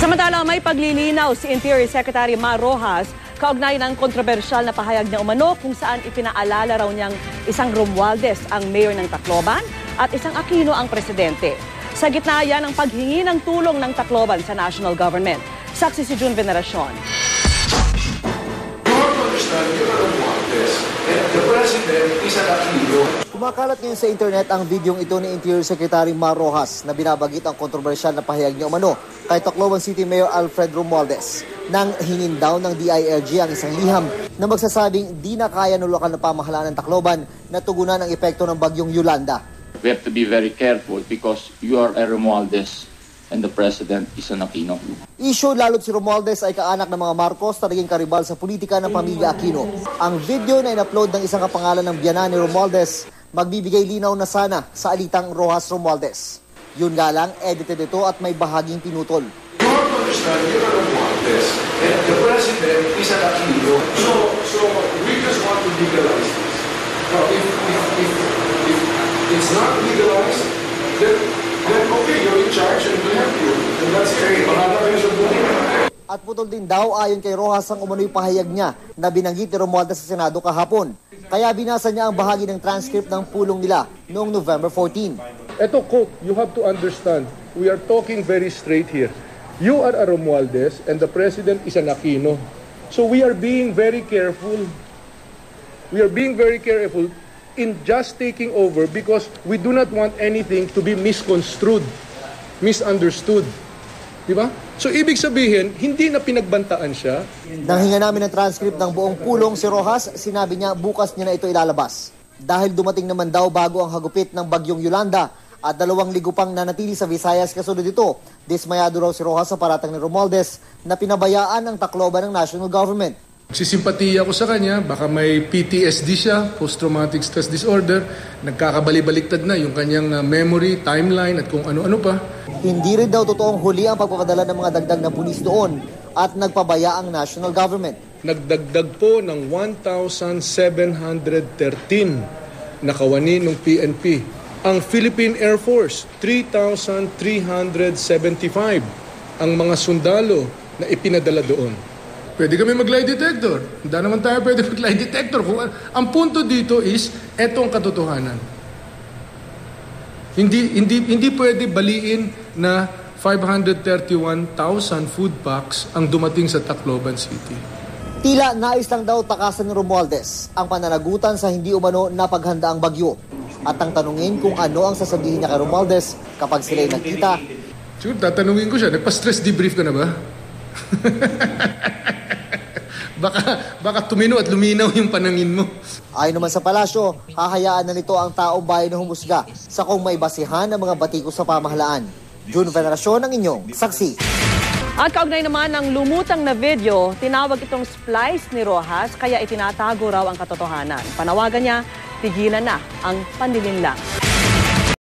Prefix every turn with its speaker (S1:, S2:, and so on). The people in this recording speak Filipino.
S1: Samantala, may paglilinaw si Interior Secretary Mar Rojas kaugnay ng kontrobersyal na pahayag niya umano kung saan ipinaalala raw niyang isang Romualdez ang mayor ng Tacloban at isang Aquino ang presidente. Sa gitna yan ang paghingi ng tulong ng Tacloban sa national government. Saksi si June Veneracion.
S2: Kumakalat ngayon sa internet ang videong ito ni Interior Secretary Mar Rojas na binabagit ang kontrobersyal na pahayag niya umano kay Tacloban City Mayor Alfred Romualdez nang hingin daw ng DILG ang isang liham na magsasabing di na kaya ng lokal na pamahalaan ng Tacloban na tugunan ang epekto ng bagyong Yolanda.
S3: We have to be very careful because you are a Romualdez and the president is an Aquino.
S2: Issue lalo't si Romualdez ay kaanak ng mga Marcos na naging karibal sa politika ng pamilya Aquino. Ang video na in-upload ng isang kapangalan ng biyanan ni Romualdez magbibigay linaw na sana sa alitang Rojas Romualdez. Yun nga lang, edited ito at may bahaging pinutol.
S4: You have to understand, you're a Romualdez and the president is an Aquino. So we just want to legalize this. Now, if it's not legalized, then okay, you're in charge and we have you. And that's it.
S2: At putol din daw ayon kay Rojas ang umano'y pahayag niya na binanggit ni Romualdez sa Senado kahapon. Kaya binasa niya ang bahagi ng transcript ng pulong nila noong November 14.
S5: Ito quote, you have to understand, we are talking very straight here. You are a Romualdez and the president is an Aquino. So we are being very careful. We are being very careful in just taking over because we do not want anything to be misconstrued, misunderstood. Diba? So ibig sabihin, hindi na pinagbantaan siya.
S2: Nang hinga namin ng transcript ng buong pulong si Rojas, sinabi niya bukas niya na ito ilalabas. Dahil dumating naman daw bago ang hagupit ng bagyong Yolanda at 2 linggo pang nanatili sa Visayas kasunod ito, dismayado raw si Rojas sa paratang ni Romualdez na pinabayaan ang Tacloban ng national government.
S5: Sisimpatiya ko sa kanya, baka may PTSD siya, post-traumatic stress disorder, nagkakabali-baliktad na yung kanyang memory, timeline at kung ano-ano pa.
S2: Hindi rin daw totoong huli ang pagpapadala ng mga dagdag na pulis doon at nagpabaya ang national government.
S5: Nagdagdag po ng 1,713 na kawani ng PNP. Ang Philippine Air Force, 3,375 ang mga sundalo na ipinadala doon. Pwede kami mag-lie detector. Hindi naman tayo pwede mag-lie detector. Ang punto dito is, eto ang katotohanan. Hindi pwede baliin na 531,000 food packs ang dumating sa Tacloban City.
S2: Tila nais lang daw takasan ni Romualdez ang pananagutan sa hindi umano na paghanda ang bagyo. At ang tanungin kung ano ang sasabihin niya kay Romualdez kapag sila'y nagkita.
S5: Sure, tatanungin ko siya, nagpa-stress debrief ka na ba? baka tumino at luminaw yung panangin mo.
S2: Ayon naman sa palasyo, hahayaan na nito ang taong bayan na humusga sa kung may basihan ng mga batikos sa pamahalaan. June Veneracion ang inyong saksi.
S1: At kaugnay naman ng lumutang na video, tinawag itong splice ni Rojas kaya itinatago raw ang katotohanan. Panawagan niya, tigilan na ang panlilinlang.